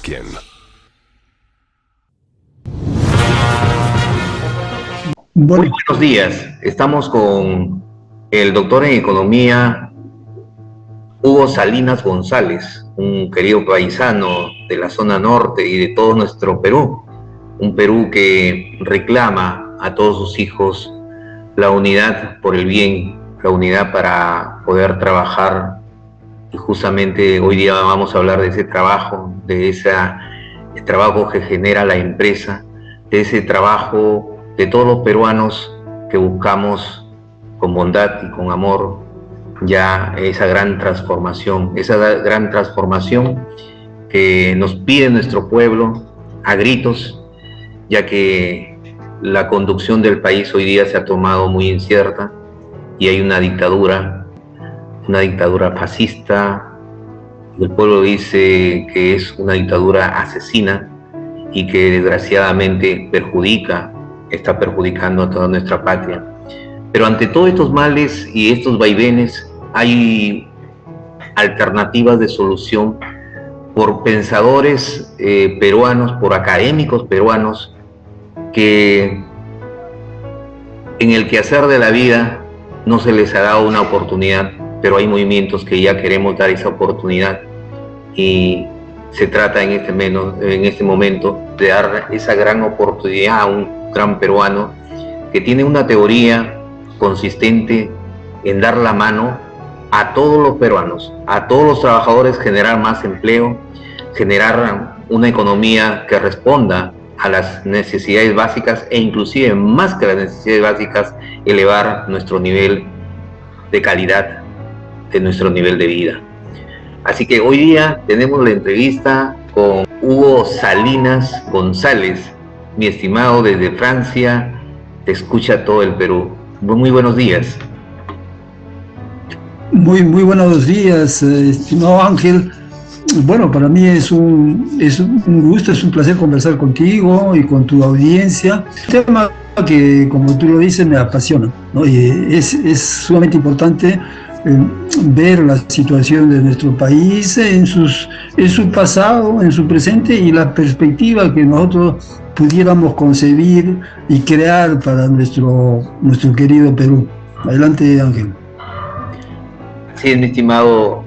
quién. Muy buenos días. Estamos con el doctor en economía Hugo Salinas González, un querido paisano de la zona norte y de todo nuestro Perú. Un Perú que reclama a todos sus hijos la unidad por el bien, la unidad para poder trabajar. Y justamente hoy día vamos a hablar de ese trabajo, de ese trabajo que genera la empresa, de ese trabajo de todos los peruanos que buscamos con bondad y con amor ya esa gran transformación que nos pide nuestro pueblo a gritos, ya que la conducción del país hoy día se ha tomado muy incierta y hay una dictadura fascista. El pueblo dice que es una dictadura asesina y que desgraciadamente está perjudicando a toda nuestra patria. Pero ante todos estos males y estos vaivenes hay alternativas de solución por pensadores peruanos, por académicos peruanos que en el quehacer de la vida no se les ha dado una oportunidad, pero hay movimientos que ya queremos dar esa oportunidad y se trata en este momento de dar esa gran oportunidad a un gran peruano que tiene una teoría consistente en dar la mano a todos los peruanos, a todos los trabajadores, generar más empleo, generar una economía que responda a las necesidades básicas e inclusive más que las necesidades básicas, elevar nuestro nivel de calidad, de nuestro nivel de vida. Así que hoy día tenemos la entrevista con Hugo Salinas González, mi estimado desde Francia, te escucha todo el Perú. Muy buenos días. Muy buenos días, estimado Ángel. Bueno, para mí es un gusto, es un placer conversar contigo y con tu audiencia. Un tema que, como tú lo dices, me apasiona, ¿no? Y es sumamente importante ver la situación de nuestro país en su pasado, en su presente y la perspectiva que nosotros pudiéramos concebir y crear para nuestro querido Perú. Adelante, Ángel. Sí, mi estimado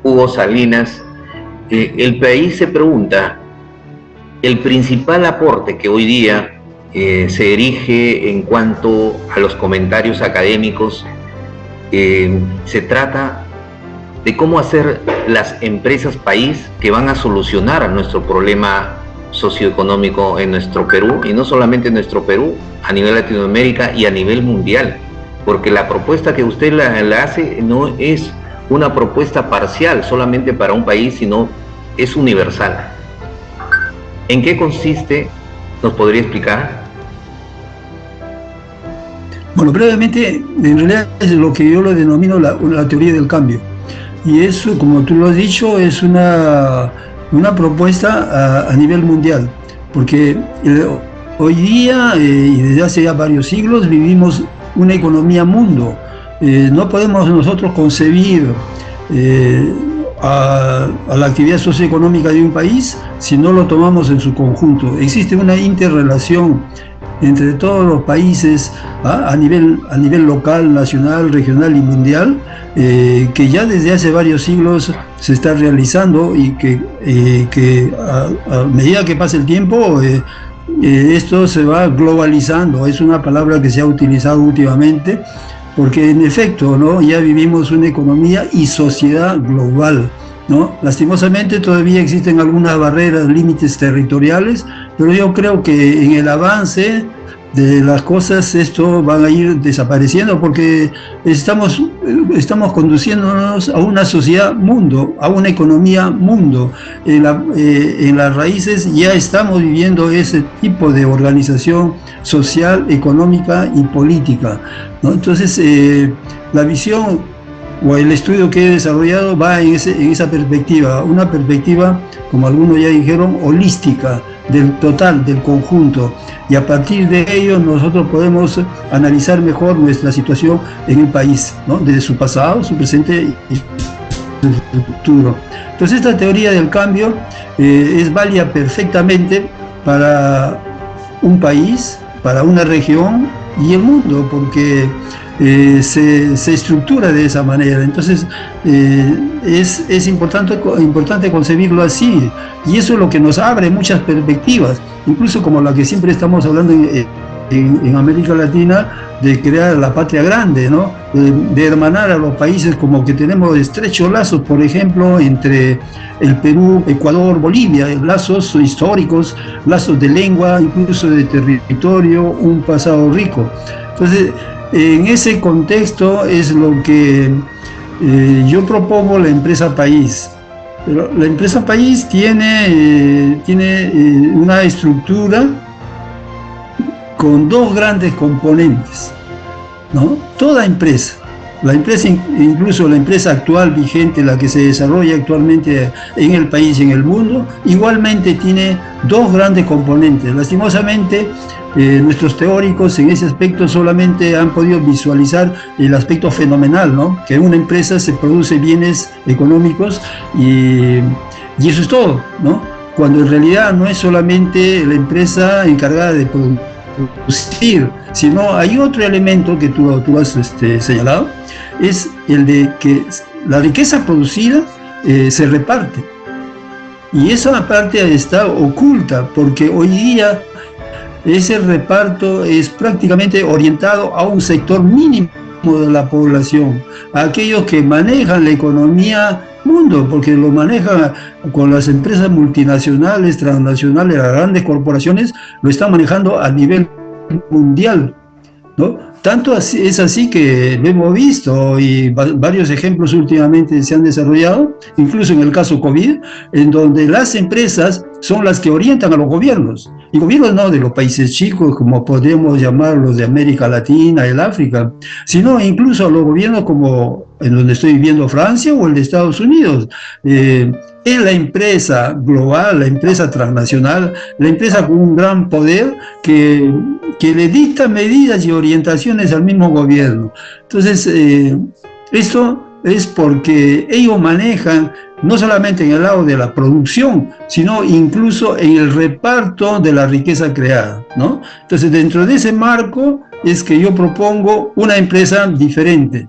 Hugo Salinas, el país se pregunta, el principal aporte que hoy día se erige en cuanto a los comentarios académicos, se trata de cómo hacer las empresas país que van a solucionar nuestro problema socioeconómico en nuestro Perú, y no solamente en nuestro Perú, a nivel Latinoamérica y a nivel mundial, porque la propuesta que usted la hace no es una propuesta parcial solamente para un país, sino es universal. ¿En qué consiste? ¿Nos podría explicar? Bueno, brevemente, en realidad es lo que yo lo denomino la teoría del cambio. Y eso, como tú lo has dicho, es una propuesta a nivel mundial, porque hoy día y desde hace ya varios siglos vivimos una economía mundo. No podemos nosotros concebir a la actividad socioeconómica de un país si no lo tomamos en su conjunto. Existe una interrelación entre todos los países a nivel local, nacional, regional y mundial, que ya desde hace varios siglos se está realizando y que a medida que pasa el tiempo esto se va globalizando. Es una palabra que se ha utilizado últimamente porque en efecto, ¿no?, ya vivimos una economía y sociedad global, ¿no? Lastimosamente todavía existen algunas barreras, límites territoriales, pero yo creo que en el avance de las cosas esto va a ir desapareciendo porque estamos conduciéndonos a una sociedad mundo, a una economía mundo. En las raíces ya estamos viviendo ese tipo de organización social, económica y política, ¿no? Entonces la visión o el estudio que he desarrollado va en esa perspectiva, una perspectiva, como algunos ya dijeron, holística, del total, del conjunto, y a partir de ello nosotros podemos analizar mejor nuestra situación en el país, ¿no?, desde su pasado, su presente el futuro. Entonces esta teoría del cambio es válida perfectamente para un país, para una región y el mundo, porque se estructura de esa manera. Entonces es importante concebirlo así, y eso es lo que nos abre muchas perspectivas, incluso como la que siempre estamos hablando en América Latina, de crear la patria grande, ¿no? De hermanar a los países, como que tenemos estrechos lazos, por ejemplo, entre el Perú, Ecuador, Bolivia, lazos históricos, lazos de lengua, incluso de territorio, un pasado rico. Entonces, en ese contexto es lo que yo propongo la empresa país. Pero la empresa país tiene una estructura con dos grandes componentes, ¿no? Toda empresa, incluso la empresa actual vigente, la que se desarrolla actualmente en el país y en el mundo, igualmente tiene dos grandes componentes. Lastimosamente, nuestros teóricos en ese aspecto solamente han podido visualizar el aspecto fenomenal, ¿no? Que en una empresa se produce bienes económicos y eso es todo, ¿no? Cuando en realidad no es solamente la empresa encargada de producir, sino hay otro elemento que tú has señalado, es el de que la riqueza producida se reparte, y esa parte está oculta, porque hoy día ese reparto es prácticamente orientado a un sector mínimo de la población, a aquellos que manejan la economía mundo, porque lo manejan con las empresas multinacionales, transnacionales, las grandes corporaciones, lo están manejando a nivel mundial, ¿no? Tanto así, es así que lo hemos visto, y varios ejemplos últimamente se han desarrollado, incluso en el caso COVID, en donde las empresas son las que orientan a los gobiernos, y gobiernos no de los países chicos, como podemos llamarlos, de América Latina, el África, sino incluso a los gobiernos como en donde estoy viviendo, Francia, o el de Estados Unidos. Es la empresa global, la empresa transnacional, la empresa con un gran poder que le dicta medidas y orientaciones al mismo gobierno. Entonces, esto es porque ellos manejan no solamente en el lado de la producción, sino incluso en el reparto de la riqueza creada, ¿no? Entonces, dentro de ese marco es que yo propongo una empresa diferente.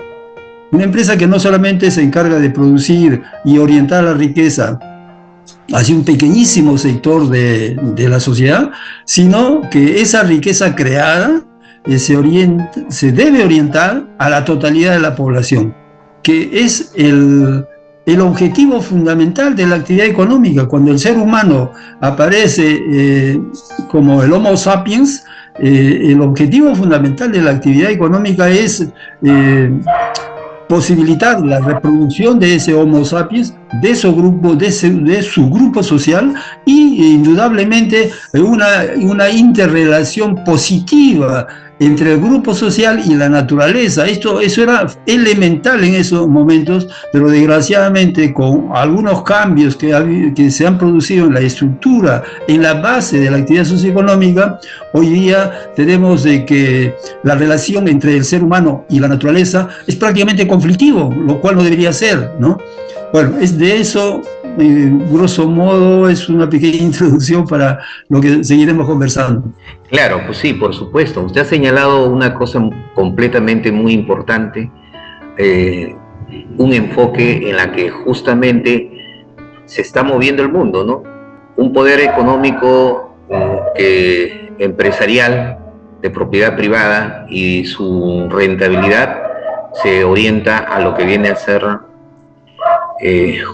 Una empresa que no solamente se encarga de producir y orientar la riqueza hacia un pequeñísimo sector de la sociedad, sino que esa riqueza creada se debe orientar a la totalidad de la población, que es el objetivo fundamental de la actividad económica. Cuando el ser humano aparece como el Homo sapiens, el objetivo fundamental de la actividad económica es posibilitar la reproducción de ese Homo sapiens, de su grupo social, y indudablemente una interrelación positiva entre el grupo social y la naturaleza. Eso era elemental en esos momentos, pero desgraciadamente con algunos cambios que se han producido en la estructura, en la base de la actividad socioeconómica, hoy día tenemos de que la relación entre el ser humano y la naturaleza es prácticamente conflictivo, lo cual no debería ser, ¿no? Bueno, es de eso, grosso modo, es una pequeña introducción para lo que seguiremos conversando. Claro, pues sí, por supuesto. Usted ha señalado una cosa completamente muy importante, un enfoque en la que justamente se está moviendo el mundo, ¿no? Un poder económico empresarial, de propiedad privada, y su rentabilidad se orienta a lo que viene a ser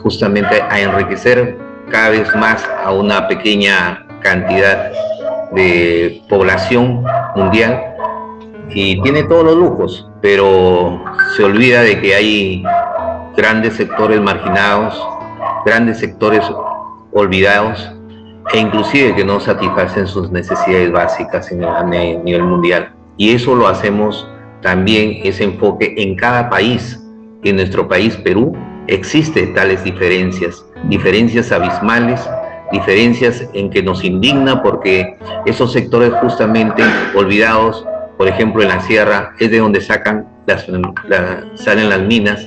justamente a enriquecer cada vez más a una pequeña cantidad de población mundial, y tiene todos los lujos, pero se olvida de que hay grandes sectores marginados, grandes sectores olvidados, e inclusive que no satisfacen sus necesidades básicas a nivel mundial. Y eso lo hacemos también, ese enfoque, en cada país. En nuestro país, Perú, existen tales diferencias abismales, diferencias en que nos indigna, porque esos sectores justamente olvidados, por ejemplo en la sierra, es de donde salen las minas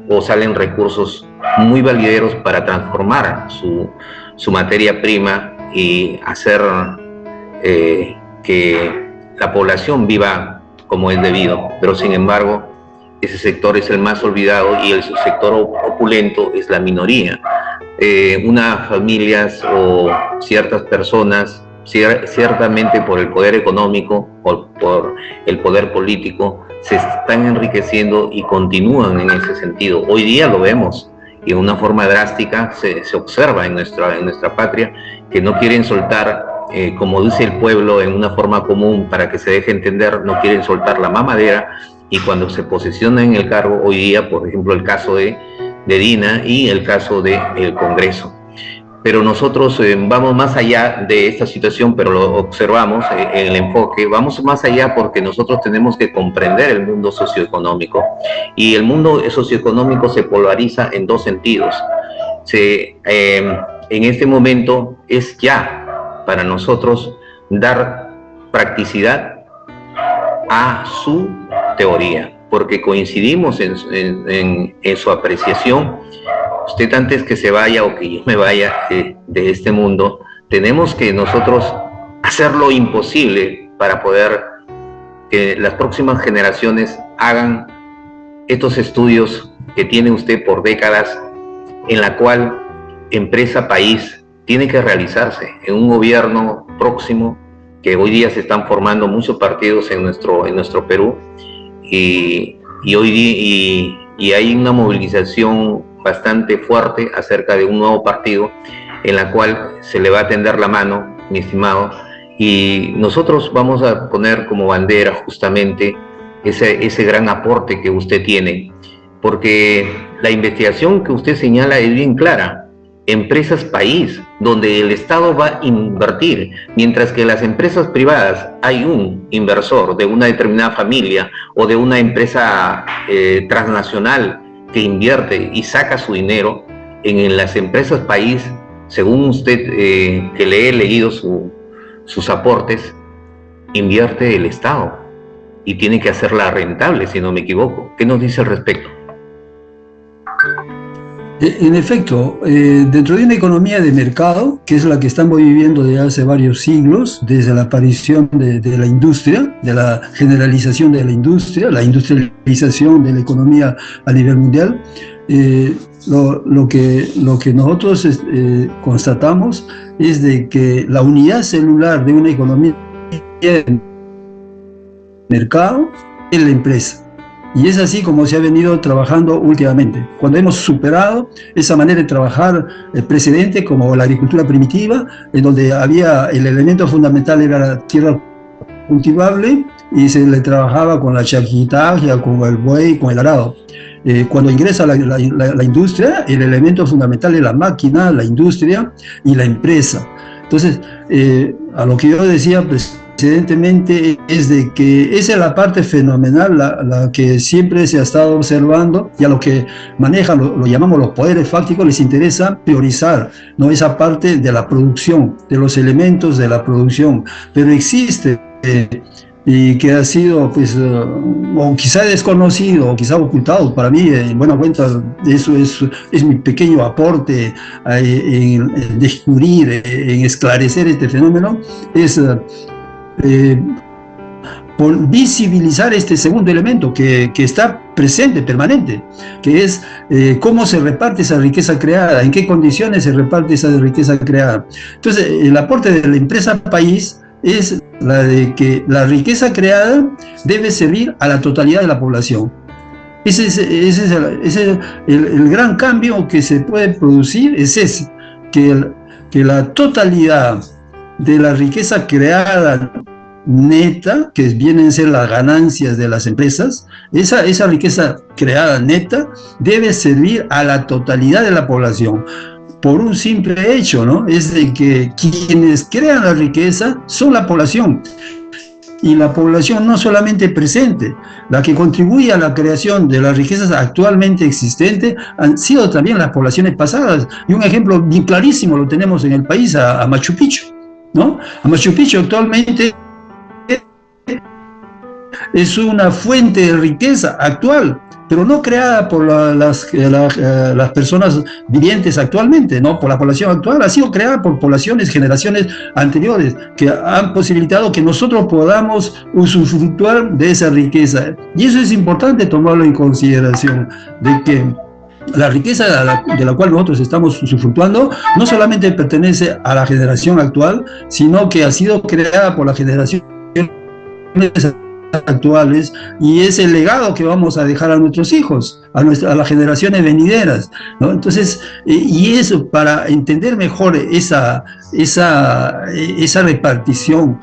o salen recursos muy valideros para transformar su materia prima y hacer que la población viva como es debido. Pero sin embargo, ese sector es el más olvidado y el sector opulento es la minoría. Unas familias o ciertas personas, ciertamente por el poder económico o por el poder político, se están enriqueciendo y continúan en ese sentido. Hoy día lo vemos y de una forma drástica se observa en nuestra patria, que no quieren soltar, como dice el pueblo en una forma común para que se deje entender, no quieren soltar la mamadera, y cuando se posesionan en el cargo hoy día, por ejemplo el caso de Dina y el caso del Congreso. Pero nosotros vamos más allá de esta situación, pero lo observamos en el enfoque, vamos más allá porque nosotros tenemos que comprender el mundo socioeconómico, y el mundo socioeconómico se polariza en dos sentidos. En este momento es ya para nosotros dar practicidad a su teoría, porque coincidimos en su apreciación. Usted, antes que se vaya o que yo me vaya de este mundo, tenemos que nosotros hacer lo imposible para poder que las próximas generaciones hagan estos estudios que tiene usted por décadas, en la cual empresa país tiene que realizarse en un gobierno próximo, que hoy día se están formando muchos partidos en nuestro Perú, y hay una movilización bastante fuerte acerca de un nuevo partido en la cual se le va a tender la mano, mi estimado, y nosotros vamos a poner como bandera justamente ese gran aporte que usted tiene, porque la investigación que usted señala es bien clara. Empresas país, donde el Estado va a invertir, mientras que las empresas privadas hay un inversor de una determinada familia o de una empresa transnacional que invierte y saca su dinero. En las empresas país, según usted, que le he leído sus aportes, invierte el Estado y tiene que hacerla rentable, si no me equivoco. ¿Qué nos dice al respecto? En efecto, dentro de una economía de mercado, que es la que estamos viviendo desde hace varios siglos, desde la aparición de la industria, de la generalización de la industrialización de la economía a nivel mundial, lo que nosotros constatamos es de que la unidad celular de una economía de mercado es la empresa. Y es así como se ha venido trabajando últimamente. Cuando hemos superado esa manera de trabajar precedente, como la agricultura primitiva, en donde había el elemento fundamental era la tierra cultivable y se le trabajaba con la chaquitaja, con el buey, con el arado. Cuando ingresa la industria, el elemento fundamental es la máquina, la industria y la empresa. Entonces, a lo que yo decía precedentemente es de que esa es la parte fenomenal, la que siempre se ha estado observando, y a lo que manejan, lo llamamos los poderes fácticos, les interesa priorizar, ¿no?, esa parte de la producción, de los elementos de la producción. Pero existe, y que ha sido, pues, o quizá desconocido, o quizá ocultado, para mí, en buena cuenta, eso es mi pequeño aporte en descubrir, en esclarecer este fenómeno, es por visibilizar este segundo elemento que está presente, permanente, que es cómo se reparte esa riqueza creada, en qué condiciones se reparte esa riqueza creada. Entonces, el aporte de la empresa país es la de que la riqueza creada debe servir a la totalidad de la población. Ese es el gran cambio que se puede producir, es ese, que la totalidad de la riqueza creada neta, que vienen a ser las ganancias de las empresas, esa riqueza creada neta debe servir a la totalidad de la población, por un simple hecho, ¿no? Es de que quienes crean la riqueza son la población, y la población no solamente presente, la que contribuye a la creación de las riquezas actualmente existentes han sido también las poblaciones pasadas, y un ejemplo bien clarísimo lo tenemos en el país, a Machu Picchu, ¿no? A Machu Picchu actualmente es una fuente de riqueza actual, pero no creada por las personas vivientes actualmente, ¿no? Por la población actual, ha sido creada por poblaciones, generaciones anteriores, que han posibilitado que nosotros podamos usufructuar de esa riqueza. Y eso es importante tomarlo en consideración, de que la riqueza de la cual nosotros estamos usufructuando no solamente pertenece a la generación actual, sino que ha sido creada por las generaciones actuales, y es el legado que vamos a dejar a nuestros hijos, a las generaciones venideras, ¿no? Entonces, y eso, para entender mejor esa repartición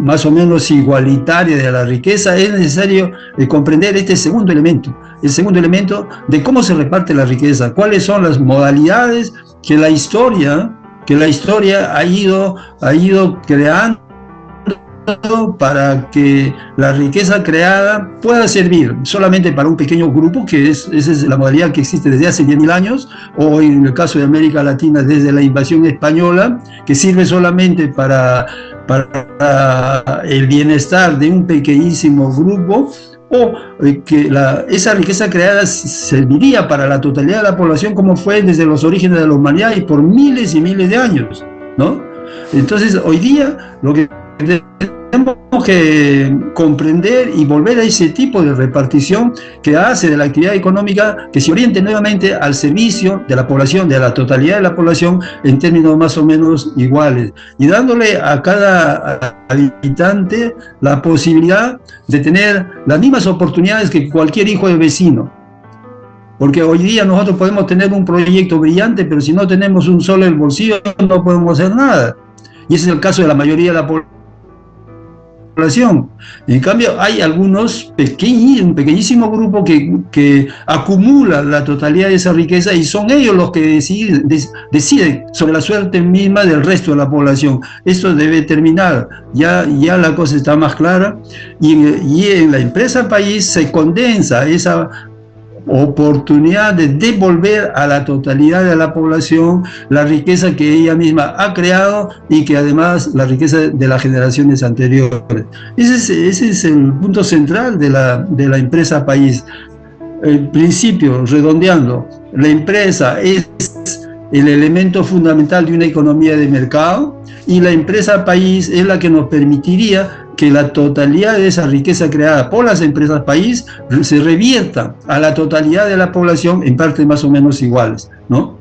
más o menos igualitaria de la riqueza, es necesario comprender este segundo elemento, el segundo elemento de cómo se reparte la riqueza, cuáles son las modalidades que la historia ha ido creando para que la riqueza creada pueda servir solamente para un pequeño grupo, que esa es la modalidad que existe desde hace 10.000 años, o en el caso de América Latina desde la invasión española, que sirve solamente para el bienestar de un pequeñísimo grupo, o que esa riqueza creada serviría para la totalidad de la población, como fue desde los orígenes de la humanidad y por miles y miles de años, ¿no? Entonces, hoy día lo que tenemos que comprender y volver a ese tipo de repartición que hace de la actividad económica que se oriente nuevamente al servicio de la población, de la totalidad de la población, en términos más o menos iguales, y dándole a cada habitante la posibilidad de tener las mismas oportunidades que cualquier hijo de vecino. Porque hoy día nosotros podemos tener un proyecto brillante, pero si no tenemos un sol en el bolsillo no podemos hacer nada. Y ese es el caso de la mayoría de la población. En cambio, hay un pequeñísimo grupo que acumula la totalidad de esa riqueza, y son ellos los que deciden sobre la suerte misma del resto de la población. Esto debe terminar, ya la cosa está más clara, y en la empresa país se condensa esa oportunidad de devolver a la totalidad de la población la riqueza que ella misma ha creado, y que además la riqueza de las generaciones anteriores. Ese es el punto central de la empresa país. El principio, redondeando, la empresa es el elemento fundamental de una economía de mercado, y la empresa país es la que nos permitiría que la totalidad de esa riqueza creada por las empresas país se revierta a la totalidad de la población en partes más o menos iguales, ¿no?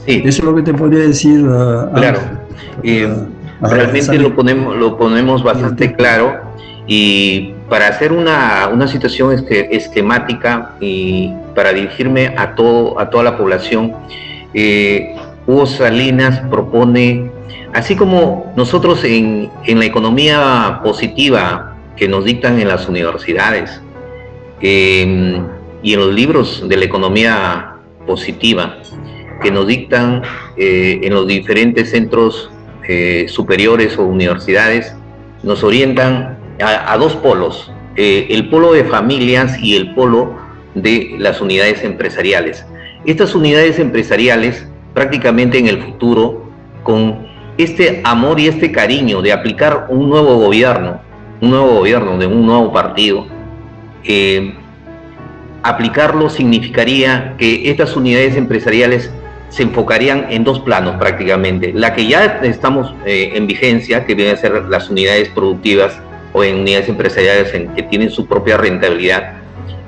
Sí. Eso es lo que te podría decir. Claro. Realmente lo ponemos bastante claro, y para hacer una situación esquemática y para dirigirme a toda la población, Hugo Salinas propone, así como nosotros en la economía positiva que nos dictan en las universidades y en los libros de la economía positiva que nos dictan en los diferentes centros superiores o universidades, nos orientan a dos polos, el polo de familias y el polo de las unidades empresariales. Estas unidades empresariales, prácticamente en el futuro, con este amor y este cariño de aplicar un nuevo gobierno de un nuevo partido, aplicarlo significaría que estas unidades empresariales se enfocarían en dos planos prácticamente. La que ya estamos en vigencia, que deben ser las unidades productivas o en unidades empresariales que tienen su propia rentabilidad,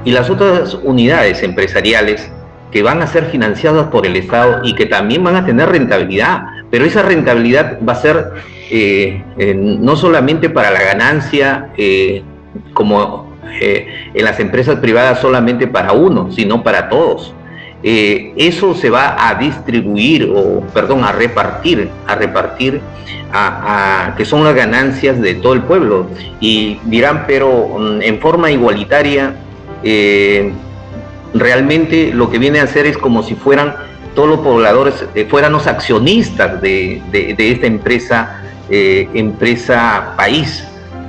y las otras unidades empresariales que van a ser financiadas por el Estado y que también van a tener rentabilidad, pero esa rentabilidad va a ser no solamente para la ganancia, como en las empresas privadas solamente para uno, sino para todos. Eso se va a distribuir, a repartir, que son las ganancias de todo el pueblo. Y dirán, pero en forma igualitaria, realmente lo que viene a hacer es como si fueran todos los pobladores, fueran los accionistas de esta empresa país.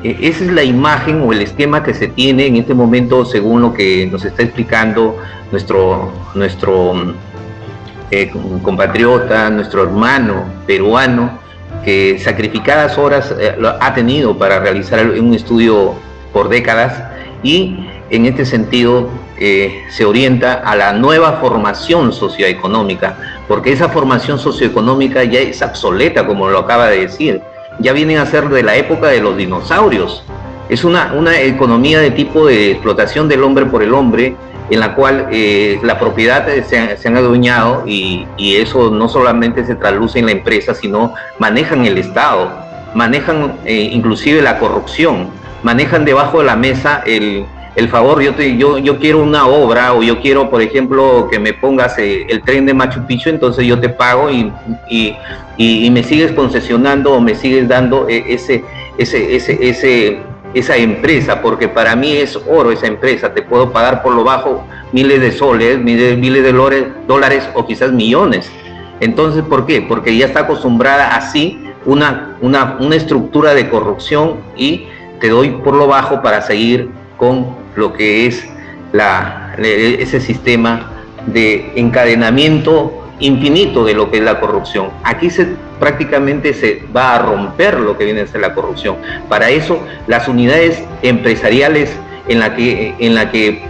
Esa es la imagen o el esquema que se tiene en este momento, según lo que nos está explicando nuestro compatriota, nuestro hermano peruano, que sacrificadas horas ha tenido para realizar un estudio por décadas, y en este sentido se orienta a la nueva formación socioeconómica, porque esa formación socioeconómica ya es obsoleta, como lo acaba de decir, ya vienen a ser de la época de los dinosaurios. Es una economía de tipo de explotación del hombre por el hombre, en la cual la propiedad se han adueñado, y eso no solamente se traduce en la empresa, sino manejan el Estado, manejan inclusive la corrupción, manejan debajo de la mesa el favor. Yo quiero una obra, o yo quiero, por ejemplo, que me pongas el tren de Machu Picchu, entonces yo te pago y me sigues concesionando, o me sigues dando esa empresa, porque para mí es oro esa empresa. Te puedo pagar por lo bajo miles de soles, miles de dólares, o quizás millones. Entonces, ¿por qué? Porque ya está acostumbrada así una estructura de corrupción, y te doy por lo bajo para seguir con lo que es ese sistema de encadenamiento infinito de lo que es la corrupción. Aquí prácticamente se va a romper lo que viene a ser la corrupción. Para eso, las unidades empresariales en la que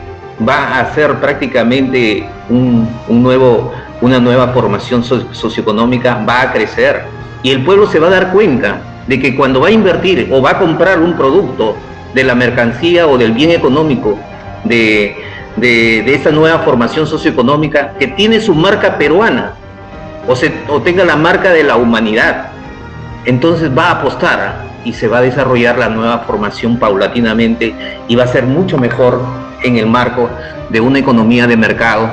va a ser prácticamente una nueva formación socioeconómica, va a crecer, y el pueblo se va a dar cuenta de que cuando va a invertir o va a comprar un producto de la mercancía o del bien económico de esta nueva formación socioeconómica, que tiene su marca peruana, o tenga la marca de la humanidad, entonces va a apostar y se va a desarrollar la nueva formación paulatinamente, y va a ser mucho mejor en el marco de una economía de mercado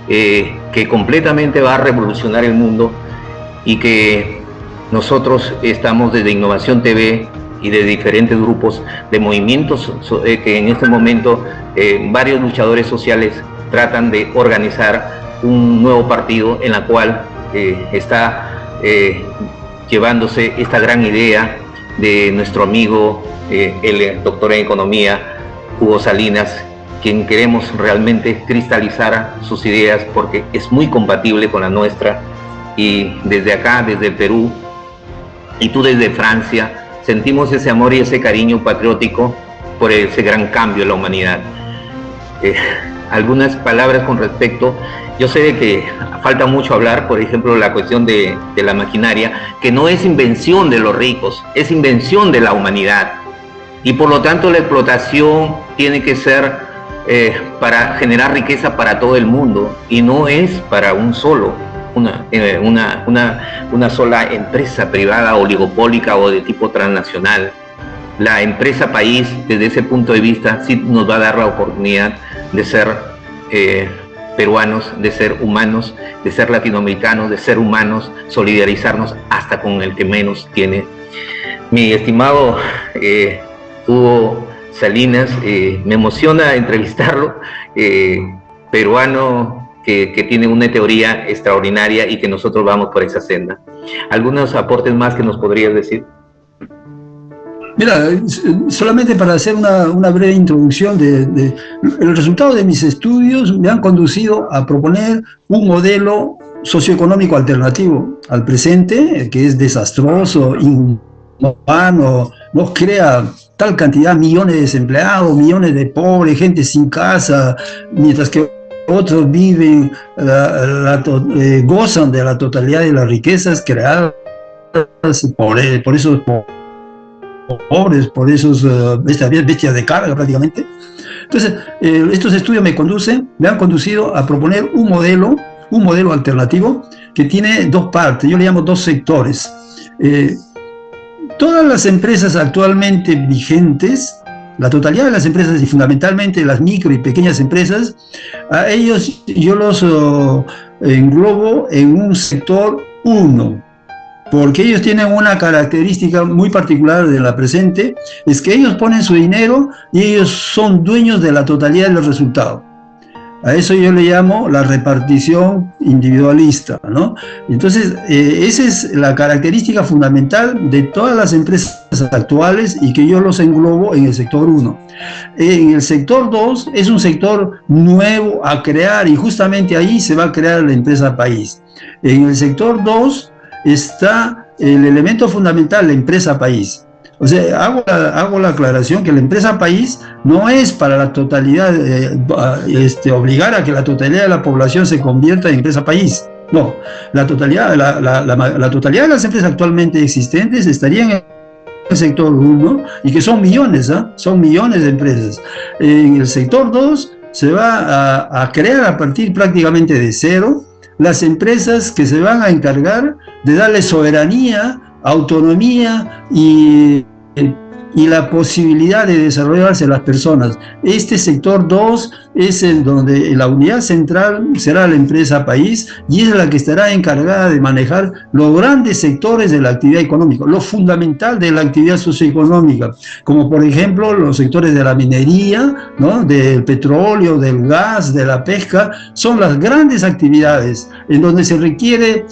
que completamente va a revolucionar el mundo, y que nosotros estamos desde Innovación TV y de diferentes grupos de movimientos que en este momento varios luchadores sociales tratan de organizar un nuevo partido, en la cual está llevándose esta gran idea de nuestro amigo, el doctor en economía, Hugo Salinas, quien queremos realmente cristalizar sus ideas, porque es muy compatible con la nuestra. Y desde acá, desde el Perú, y tú desde Francia, sentimos ese amor y ese cariño patriótico por ese gran cambio en la humanidad. Algunas palabras con respecto. Yo sé de que falta mucho hablar, por ejemplo, la cuestión de la maquinaria, que no es invención de los ricos, es invención de la humanidad. Y por lo tanto la explotación tiene que ser para generar riqueza para todo el mundo, y no es para una sola empresa privada, oligopólica o de tipo transnacional. La empresa país, desde ese punto de vista, sí nos va a dar la oportunidad de ser peruanos, de ser humanos, de ser latinoamericanos, de ser humanos, solidarizarnos hasta con el que menos tiene. Mi estimado Hugo Salinas, me emociona entrevistarlo, peruano que tiene una teoría extraordinaria, y que nosotros vamos por esa senda. ¿Algunos aportes más que nos podrías decir? Mira, solamente para hacer una breve introducción el resultado de mis estudios me han conducido a proponer un modelo socioeconómico alternativo al presente, que es desastroso, inhumano, nos crea tal cantidad, millones de desempleados, millones de pobres, gente sin casa, mientras que otros viven, gozan de la totalidad de las riquezas creadas por esos pobres, por esos bestias de carga prácticamente. Entonces, estos estudios me han conducido a proponer un modelo alternativo que tiene dos partes, yo le llamo dos sectores. Todas las empresas actualmente vigentes, la totalidad de las empresas, y fundamentalmente las micro y pequeñas empresas, a ellos yo los englobo en un sector 1, porque ellos tienen una característica muy particular de la presente, es que ellos ponen su dinero y ellos son dueños de la totalidad de los resultados. A eso yo le llamo la repartición individualista, ¿no? Entonces, esa es la característica fundamental de todas las empresas actuales, y que yo los englobo en el sector 1. En el sector 2 es un sector nuevo a crear, y justamente ahí se va a crear la empresa país. En el sector 2 está el elemento fundamental, la empresa país. O sea, hago la aclaración que la empresa país no es para la totalidad, obligar a que la totalidad de la población se convierta en empresa país. No, la totalidad, la totalidad de las empresas actualmente existentes estarían en el sector 1 y que son millones, ¿eh? Son millones de empresas. En el sector 2 se va a crear a partir prácticamente de cero las empresas que se van a encargar de darle soberanía, autonomía y la posibilidad de desarrollarse las personas. Este sector 2 es el donde la unidad central será la empresa país y es la que estará encargada de manejar los grandes sectores de la actividad económica, lo fundamental de la actividad socioeconómica, como por ejemplo los sectores de la minería, ¿no?, del petróleo, del gas, de la pesca. Son las grandes actividades en donde se requiere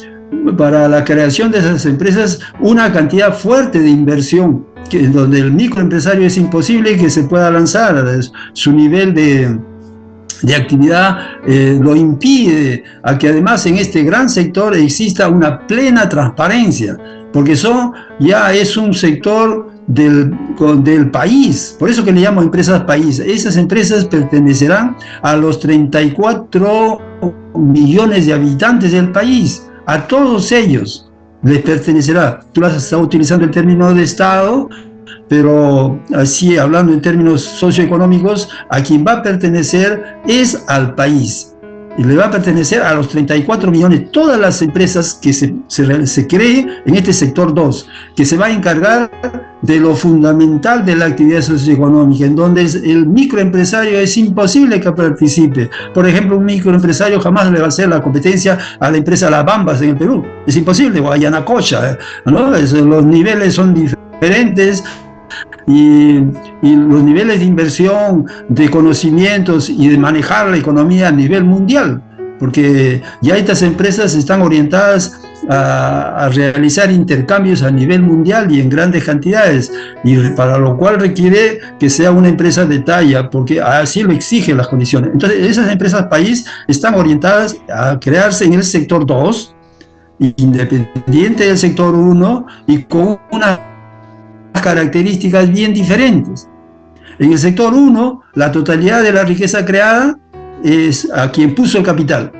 para la creación de esas empresas una cantidad fuerte de inversión, en donde el microempresario es imposible que se pueda lanzar. Su nivel de actividad lo impide, a que además en este gran sector exista una plena transparencia, porque ya es un sector del país, por eso que le llamo empresas país. Esas empresas pertenecerán a los 34 millones de habitantes del país, a todos ellos les pertenecerá. Tú has estado utilizando el término de Estado, pero así hablando en términos socioeconómicos, a quien va a pertenecer es al país. Y le va a pertenecer a los 34 millones, todas las empresas que se creen en este sector 2, que se va a encargar de lo fundamental de la actividad socioeconómica, en donde el microempresario es imposible que participe. Por ejemplo, un microempresario jamás le va a hacer la competencia a la empresa Las Bambas en el Perú. Es imposible, o a Yanacocha, ¿no? Los niveles son diferentes. Y los niveles de inversión, de conocimientos y de manejar la economía a nivel mundial, porque ya estas empresas están orientadas a realizar intercambios a nivel mundial y en grandes cantidades, y para lo cual requiere que sea una empresa de talla, porque así lo exigen las condiciones. Entonces, esas empresas país están orientadas a crearse en el sector 2, independiente del sector 1 y con una características bien diferentes. En el sector 1, la totalidad de la riqueza creada es a quien puso el capital.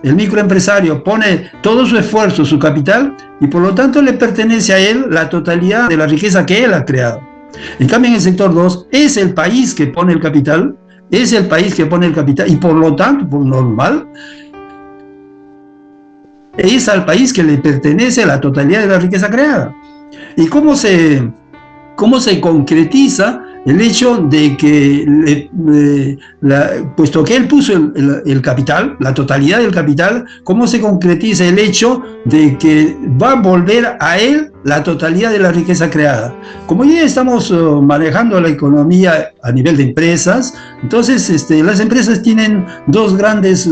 El microempresario pone todo su esfuerzo, su capital, y por lo tanto le pertenece a él la totalidad de la riqueza que él ha creado. En cambio, en el sector 2, es el país que pone el capital, y por lo tanto, por normal, es al país que le pertenece la totalidad de la riqueza creada. ¿Y cómo se concretiza el hecho de que, puesto que él puso el capital, la totalidad del capital, cómo se concretiza el hecho de que va a volver a él la totalidad de la riqueza creada? Como ya estamos manejando la economía a nivel de empresas, entonces las empresas tienen dos grandes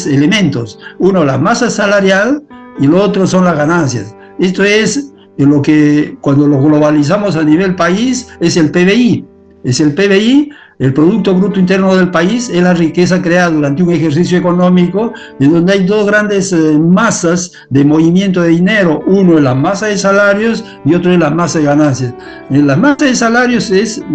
elementos. Uno, la masa salarial, y lo otro son las ganancias. Esto es lo que, cuando lo globalizamos a nivel país, es el PBI. Es el PBI, el Producto Bruto Interno del país, es la riqueza creada durante un ejercicio económico, en donde hay dos grandes masas de movimiento de dinero. Uno es la masa de salarios y otro es la masa de ganancias. La masa de salarios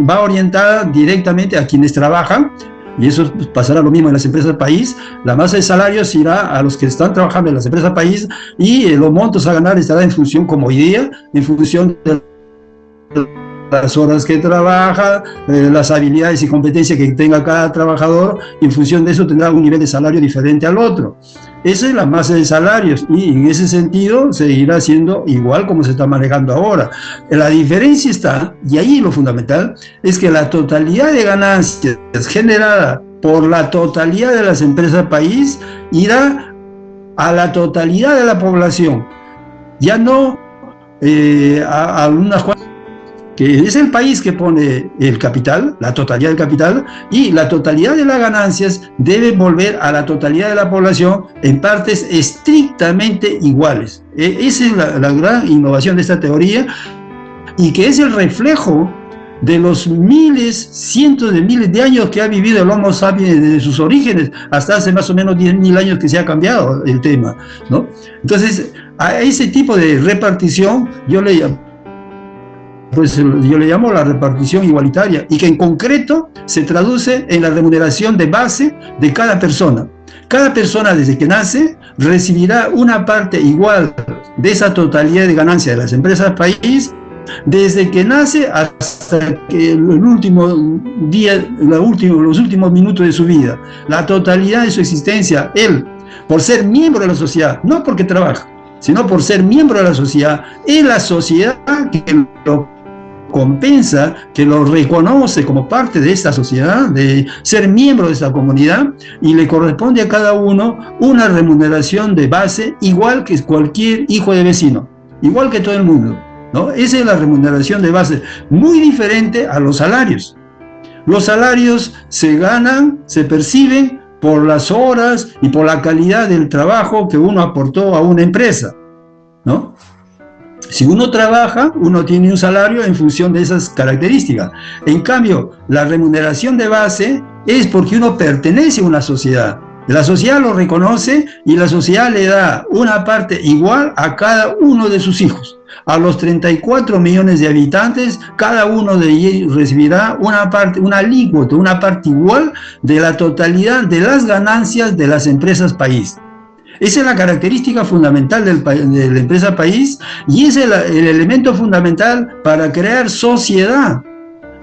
va orientada directamente a quienes trabajan, y eso pasará lo mismo en las empresas país. La masa de salarios irá a los que están trabajando en las empresas país, y los montos a ganar estará en función, como hoy día, en función de las horas que trabaja, las habilidades y competencias que tenga cada trabajador, y en función de eso tendrá un nivel de salario diferente al otro. Esa es la masa de salarios, y en ese sentido seguirá siendo igual como se está manejando ahora. La diferencia está, y ahí lo fundamental, es que la totalidad de ganancias generada por la totalidad de las empresas país irá a la totalidad de la población, ya no a unas cuantas, que es el país que pone el capital, la totalidad del capital, y la totalidad de las ganancias debe volver a la totalidad de la población en partes estrictamente iguales. Esa es la gran innovación de esta teoría, y que es el reflejo de los miles, cientos de miles de años que ha vivido el Homo sapiens desde sus orígenes hasta hace más o menos 10.000 años que se ha cambiado el tema, ¿no? Entonces, a ese tipo de repartición yo le llamo pues yo le llamo la repartición igualitaria, y que en concreto se traduce en la remuneración de base de cada persona. Cada persona desde que nace recibirá una parte igual de esa totalidad de ganancias de las empresas país, desde que nace hasta que el último día, los últimos minutos de su vida, la totalidad de su existencia, él, por ser miembro de la sociedad, no porque trabaja, sino por ser miembro de la sociedad, es la sociedad que lo compensa, que lo reconoce como parte de esta sociedad, de ser miembro de esta comunidad, y le corresponde a cada uno una remuneración de base igual que cualquier hijo de vecino, igual que todo el mundo, ¿no? Esa es la remuneración de base, muy diferente a los salarios. Los salarios se ganan, se perciben por las horas y por la calidad del trabajo que uno aportó a una empresa, ¿no? Si uno trabaja, uno tiene un salario en función de esas características. En cambio, la remuneración de base es porque uno pertenece a una sociedad. La sociedad lo reconoce y la sociedad le da una parte igual a cada uno de sus hijos. A los 34 millones de habitantes, cada uno de ellos recibirá una parte, una alícuota, una parte igual de la totalidad de las ganancias de las empresas país. Esa es la característica fundamental de la empresa país, y es el elemento fundamental para crear sociedad,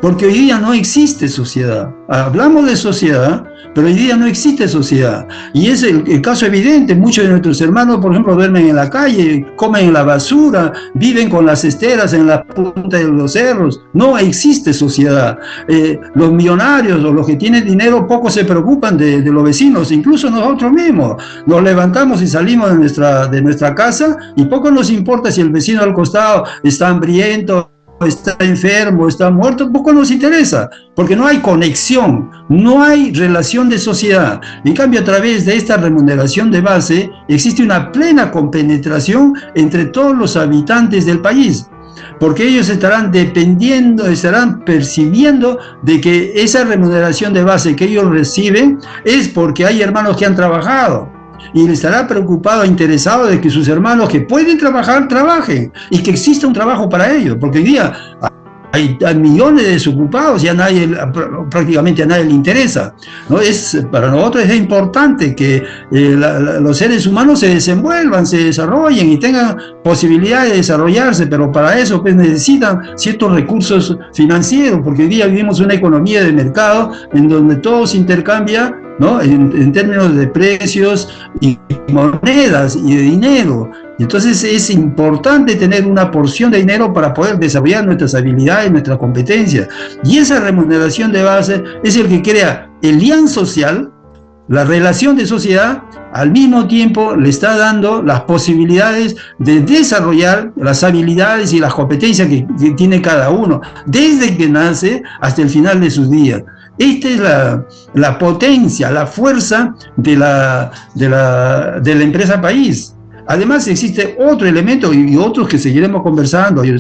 porque hoy día no existe sociedad. Hablamos de sociedad, pero hoy día no existe sociedad, y es el caso evidente. Muchos de nuestros hermanos, por ejemplo, duermen en la calle, comen en la basura, viven con las esteras en la punta de los cerros. No existe sociedad. Los millonarios o los que tienen dinero poco se preocupan de los vecinos, incluso nosotros mismos. Nos levantamos y salimos de nuestra casa y poco nos importa si el vecino al costado está hambriento, está enfermo, está muerto, poco nos interesa, porque no hay conexión, no hay relación de sociedad. En cambio, a través de esta remuneración de base, existe una plena compenetración entre todos los habitantes del país, porque ellos estarán dependiendo, estarán percibiendo de que esa remuneración de base que ellos reciben es porque hay hermanos que han trabajado, y le estará preocupado e interesado de que sus hermanos que pueden trabajar, trabajen, y que exista un trabajo para ellos, porque hoy día hay millones de desocupados y prácticamente a nadie le interesa, ¿no? Para nosotros es importante que los seres humanos se desenvuelvan, se desarrollen y tengan posibilidad de desarrollarse, pero para eso pues necesitan ciertos recursos financieros, porque hoy día vivimos una economía de mercado en donde todo se intercambia, ¿no? En términos de precios y monedas y de dinero. Entonces es importante tener una porción de dinero para poder desarrollar nuestras habilidades, nuestras competencias. Y esa remuneración de base es el que crea el lien social, la relación de sociedad, al mismo tiempo le está dando las posibilidades de desarrollar las habilidades y las competencias que tiene cada uno, desde que nace hasta el final de sus días. Esta es la potencia, la fuerza de la empresa país. Además existe otro elemento y otros que seguiremos conversando. Yo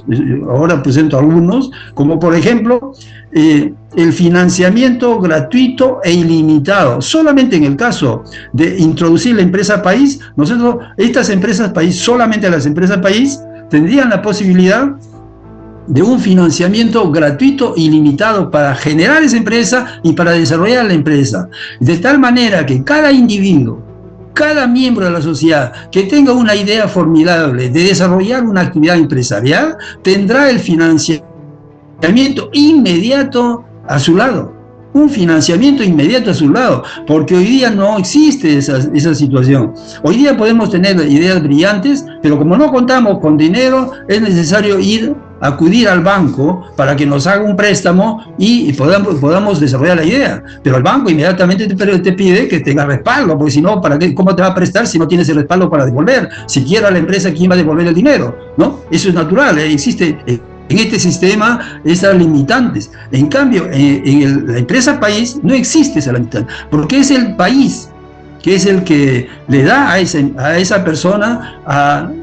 ahora presento algunos, como por ejemplo el financiamiento gratuito e ilimitado. Solamente en el caso de introducir la empresa país, nosotros, estas empresas país, solamente las empresas país, tendrían la posibilidad de un financiamiento gratuito ilimitado para generar esa empresa y para desarrollar la empresa. De tal manera que cada individuo, cada miembro de la sociedad que tenga una idea formidable de desarrollar una actividad empresarial, tendrá el financiamiento inmediato a su lado. Un financiamiento inmediato a su lado, porque hoy día no existe esa situación. Hoy día podemos tener ideas brillantes, pero como no contamos con dinero, es necesario acudir al banco para que nos haga un préstamo y podamos desarrollar la idea. Pero el banco inmediatamente te pide que tenga respaldo, porque si no, ¿cómo te va a prestar si no tienes el respaldo para devolver? Siquiera la empresa, ¿quién va a devolver el dinero? ¿No? Eso es natural, existe en este sistema esas limitantes. En cambio, en la empresa país no existe esa limitante, porque es el país que es el que le da a esa persona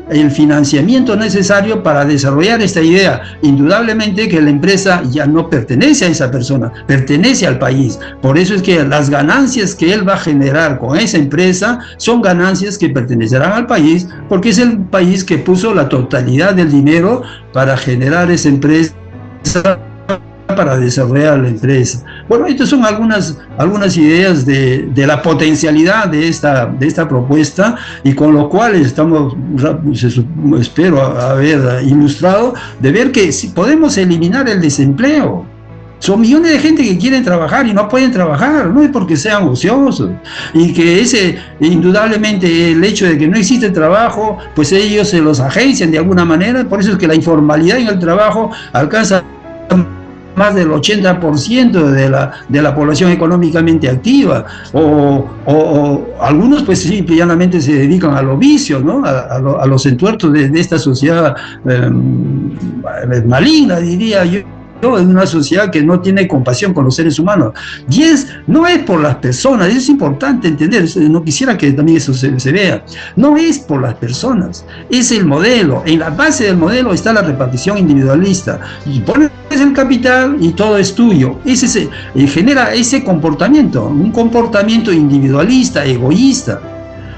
el financiamiento necesario para desarrollar esta idea. Indudablemente que la empresa ya no pertenece a esa persona, pertenece al país. Por eso es que las ganancias que él va a generar con esa empresa son ganancias que pertenecerán al país, porque es el país que puso la totalidad del dinero para generar esa empresa para desarrollar la empresa. Bueno, estas son algunas ideas de la potencialidad de esta propuesta, y con lo cual estamos, espero haber ilustrado, de ver que si podemos eliminar el desempleo. Son millones de gente que quieren trabajar y no pueden trabajar, no es porque sean ociosos, y que indudablemente el hecho de que no existe trabajo, pues ellos se los agencian de alguna manera. Por eso es que la informalidad en el trabajo alcanza más del 80% de la población económicamente activa, o algunos pues simple y llanamente se dedican a los vicios, ¿no? a los entuertos de esta sociedad maligna, diría yo, en una sociedad que no tiene compasión con los seres humanos. Y no es por las personas, es importante entender, no quisiera que también eso se vea, no es por las personas, es el modelo. En la base del modelo está la repartición individualista, y pones el capital y todo es tuyo. Genera ese comportamiento, un comportamiento individualista, egoísta,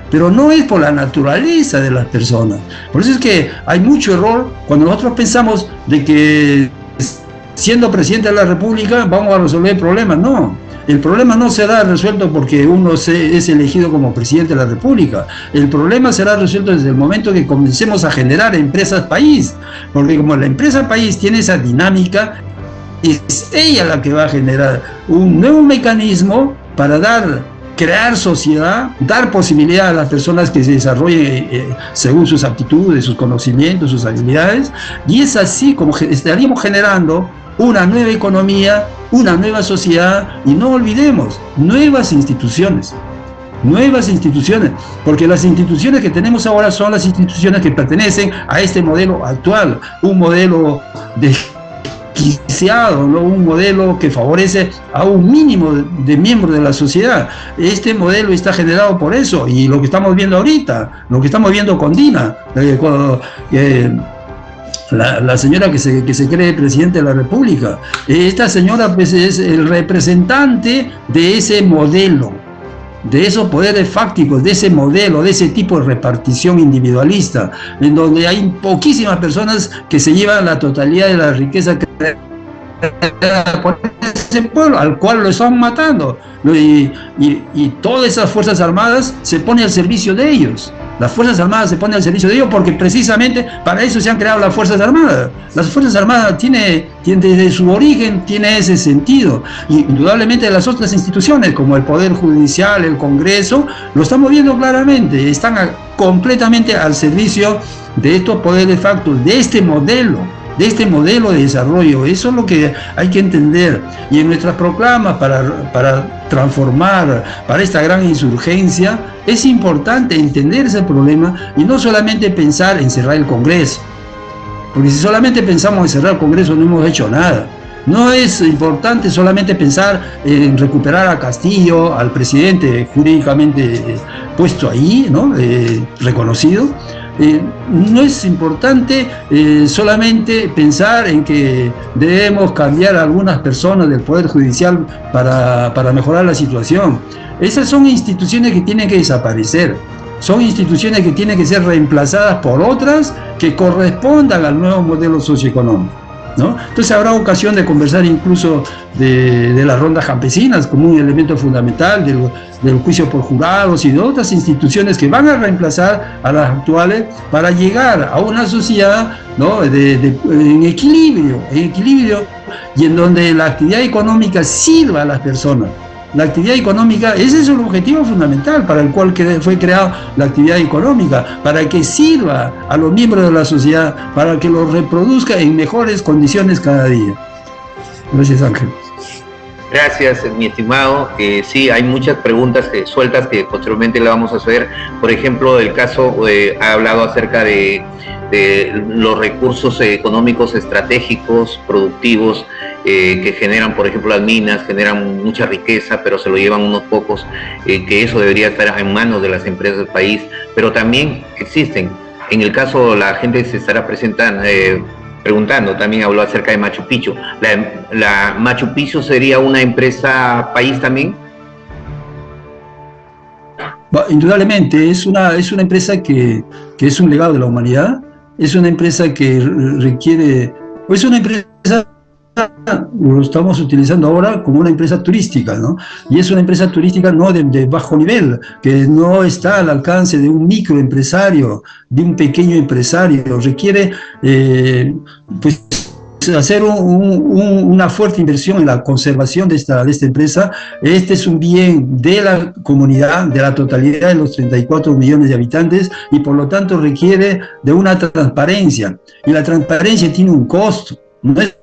pero no es por la naturaleza de las personas. Por eso es que hay mucho error cuando nosotros pensamos de que siendo presidente de la República vamos a resolver el problema. No, el problema no será resuelto porque uno es elegido como presidente de la República. El problema será resuelto desde el momento que comencemos a generar empresas país, porque como la empresa país tiene esa dinámica, es ella la que va a generar un nuevo mecanismo para crear sociedad, dar posibilidad a las personas que se desarrollen según sus aptitudes, sus conocimientos, sus habilidades, y es así como estaríamos generando una nueva economía, una nueva sociedad. Y no olvidemos, nuevas instituciones, porque las instituciones que tenemos ahora son las instituciones que pertenecen a este modelo actual, un modelo desquiciado, ¿no? Un modelo que favorece a un mínimo de miembros de la sociedad. Este modelo está generado por eso, y lo que estamos viendo ahorita, lo que estamos viendo con Dina, la señora que se cree presidente de la República, esta señora pues es el representante de ese modelo, de esos poderes fácticos, de ese modelo, de ese tipo de repartición individualista, en donde hay poquísimas personas que se llevan la totalidad de la riqueza por ese pueblo, al cual lo están matando, y todas esas Fuerzas Armadas se ponen al servicio de ellos. Las Fuerzas Armadas se ponen al servicio de ellos porque precisamente para eso se han creado las Fuerzas Armadas. Las Fuerzas Armadas tiene desde su origen tiene ese sentido. Y indudablemente las otras instituciones como el Poder Judicial, el Congreso, lo estamos viendo claramente, están completamente al servicio de estos poderes factos, de este modelo de desarrollo. Eso es lo que hay que entender. Y en nuestras proclamas para transformar, para esta gran insurgencia, es importante entender ese problema y no solamente pensar en cerrar el Congreso, porque si solamente pensamos en cerrar el Congreso no hemos hecho nada. No es importante solamente pensar en recuperar a Castillo, al presidente jurídicamente puesto ahí, ¿no? Reconocido. No es importante solamente pensar en que debemos cambiar a algunas personas del Poder Judicial para mejorar la situación. Esas son instituciones que tienen que desaparecer, son instituciones que tienen que ser reemplazadas por otras que correspondan al nuevo modelo socioeconómico, ¿no? Entonces habrá ocasión de conversar incluso de las rondas campesinas como un elemento fundamental del juicio por jurados y de otras instituciones que van a reemplazar a las actuales para llegar a una sociedad, ¿no? en equilibrio y en donde la actividad económica sirva a las personas. La actividad económica, ese es el objetivo fundamental para el cual fue creada la actividad económica, para que sirva a los miembros de la sociedad, para que los reproduzca en mejores condiciones cada día. Gracias, Ángel. Gracias, mi estimado. Sí, hay muchas preguntas sueltas que posteriormente le vamos a hacer. Por ejemplo, el caso, ha hablado acerca de los recursos económicos estratégicos, productivos, que generan, por ejemplo, las minas, generan mucha riqueza, pero se lo llevan unos pocos, que eso debería estar en manos de las empresas del país, pero también existen. En el caso, la gente se estará preguntando, también habló acerca de Machu Picchu. ¿La Machu Picchu sería una empresa país también? Indudablemente, es una empresa que es un legado de la humanidad, es una empresa que requiere, es una empresa lo estamos utilizando ahora como una empresa turística, ¿no? Y es una empresa turística no de bajo nivel, que no está al alcance de un microempresario, de un pequeño empresario. Requiere, pues, hacer una fuerte inversión en la conservación de esta empresa. Este es un bien de la comunidad, de la totalidad de los 34 millones de habitantes, y por lo tanto requiere de una transparencia. Y la transparencia tiene un costo, no es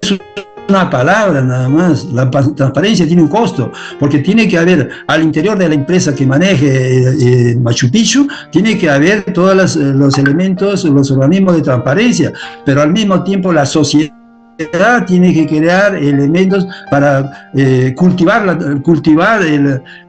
una palabra nada más. La transparencia tiene un costo, porque tiene que haber al interior de la empresa que maneje Machu Picchu, tiene que haber todos los elementos, los organismos de transparencia, pero al mismo tiempo la sociedad tiene que crear elementos para cultivar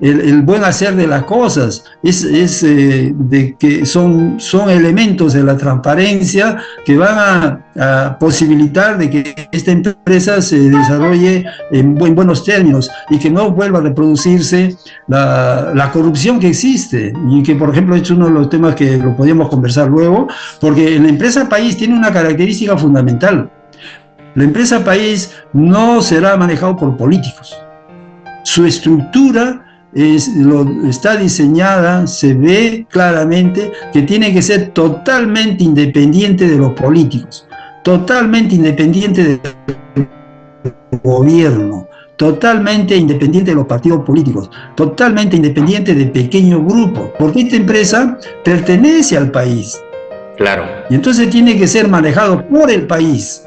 el buen hacer de las cosas. De que son elementos de la transparencia que van a posibilitar de que esta empresa se desarrolle en buenos términos y que no vuelva a reproducirse la corrupción que existe, y que, por ejemplo, es uno de los temas que lo podríamos conversar luego, porque la empresa país tiene una característica fundamental. La empresa país no será manejado por políticos. Su estructura está diseñada, se ve claramente que tiene que ser totalmente independiente de los políticos, totalmente independiente del gobierno, totalmente independiente de los partidos políticos, totalmente independiente de pequeños grupos, porque esta empresa pertenece al país. Claro. Y entonces tiene que ser manejado por el país,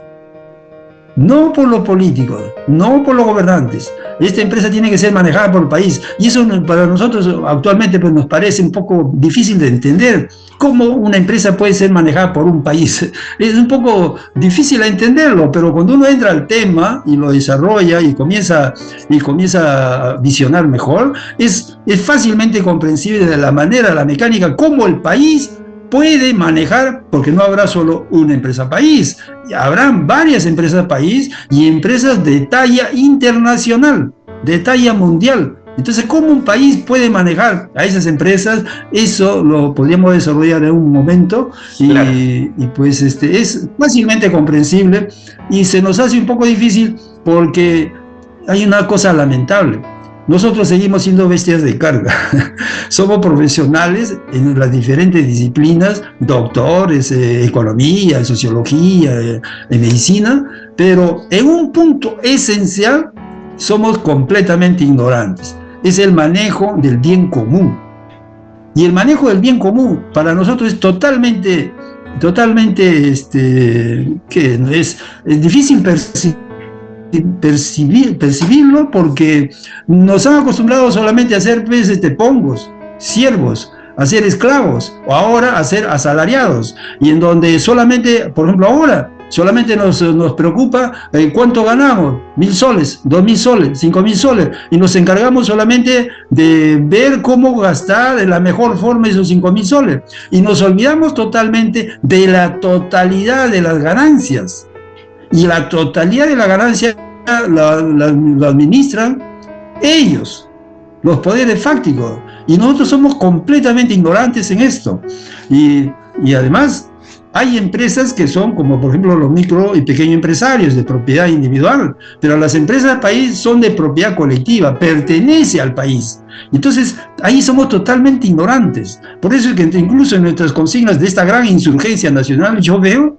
no por los políticos, no por los gobernantes. Esta empresa tiene que ser manejada por el país, y eso para nosotros actualmente pues nos parece un poco difícil de entender. ¿Cómo una empresa puede ser manejada por un país? Es un poco difícil de entenderlo, pero cuando uno entra al tema y lo desarrolla y comienza a visionar mejor, es fácilmente comprensible de la manera, la mecánica, cómo el país puede manejar, porque no habrá solo una empresa país, habrán varias empresas país y empresas de talla internacional, de talla mundial. Entonces, ¿cómo un país puede manejar a esas empresas? Eso lo podríamos desarrollar en un momento, Claro. y pues es fácilmente comprensible, y se nos hace un poco difícil porque hay una cosa lamentable. Nosotros seguimos siendo bestias de carga. Somos profesionales en las diferentes disciplinas, doctores, economía, sociología, en medicina, pero en un punto esencial somos completamente ignorantes. Es el manejo del bien común. Y el manejo del bien común para nosotros es totalmente que es difícil percibirlo, porque nos han acostumbrado solamente a ser pongos, siervos, a ser esclavos, o ahora a ser asalariados, y en donde solamente, por ejemplo, ahora solamente nos preocupa cuánto ganamos, 1.000 soles, 2.000 soles, 5.000 soles, y nos encargamos solamente de ver cómo gastar de la mejor forma esos 5.000 soles, y nos olvidamos totalmente de la totalidad de las ganancias. Y la totalidad de la ganancia la administran ellos, los poderes fácticos, y nosotros somos completamente ignorantes en esto. Y además hay empresas que son, como por ejemplo los micro y pequeños empresarios de propiedad individual, pero las empresas del país son de propiedad colectiva, pertenece al país. Entonces ahí somos totalmente ignorantes. Por eso es que incluso en nuestras consignas de esta gran insurgencia nacional yo veo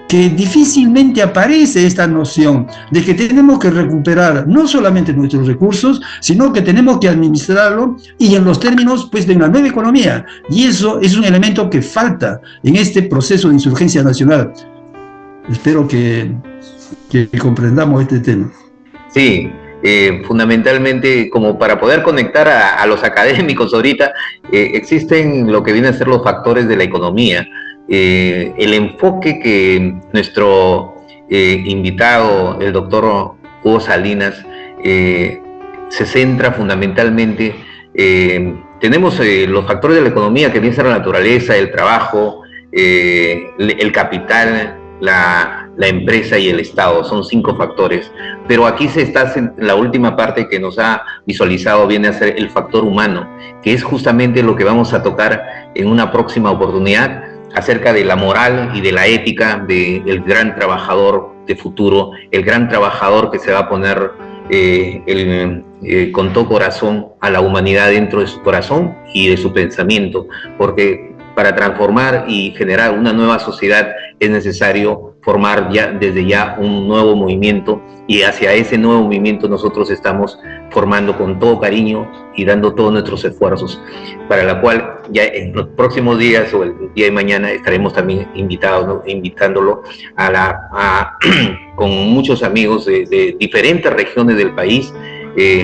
que difícilmente aparece esta noción de que tenemos que recuperar no solamente nuestros recursos, sino que tenemos que administrarlo, y en los términos pues de una nueva economía. Y eso es un elemento que falta en este proceso de insurgencia nacional. Espero que comprendamos este tema. Sí, fundamentalmente, como para poder conectar a los académicos ahorita, existen lo que vienen a ser los factores de la economía. El enfoque que nuestro invitado, el doctor Hugo Salinas, se centra fundamentalmente, tenemos los factores de la economía que vienen a ser la naturaleza, el trabajo, el capital, la empresa y el Estado. Son 5 factores, pero aquí la última parte que nos ha visualizado viene a ser el factor humano, que es justamente lo que vamos a tocar en una próxima oportunidad, acerca de la moral y de la ética del gran trabajador de futuro, el gran trabajador que se va a poner con todo corazón a la humanidad dentro de su corazón y de su pensamiento, porque para transformar y generar una nueva sociedad es necesario formar desde ya un nuevo movimiento, y hacia ese nuevo movimiento nosotros estamos formando con todo cariño y dando todos nuestros esfuerzos, para la cual ya en los próximos días o el día de mañana estaremos también invitándolo con muchos amigos de diferentes regiones del país,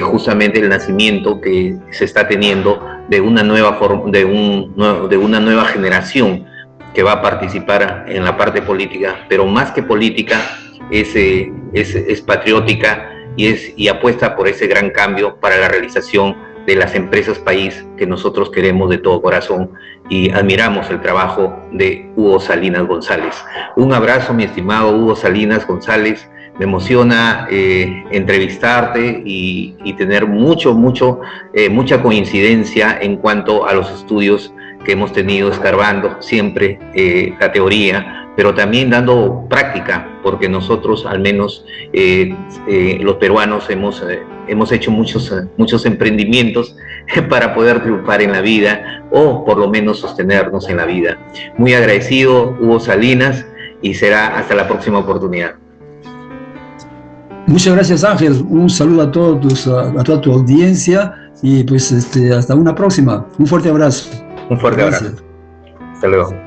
justamente el nacimiento que se está teniendo de una nueva generación que va a participar en la parte política, pero más que política es patriótica y apuesta por ese gran cambio para la realización de las empresas país que nosotros queremos de todo corazón y admiramos el trabajo de Hugo Salinas González. Un abrazo, mi estimado Hugo Salinas González. Me emociona entrevistarte y tener mucha coincidencia en cuanto a los estudios que hemos tenido, escarbando siempre la teoría, pero también dando práctica, porque nosotros, al menos los peruanos, hemos hecho muchos emprendimientos para poder triunfar en la vida, o por lo menos sostenernos en la vida. Muy agradecido, Hugo Salinas, y será hasta la próxima oportunidad. Muchas gracias, Ángel. Un saludo a toda tu audiencia y pues hasta una próxima. Un fuerte abrazo. Un fuerte abrazo. Hasta luego.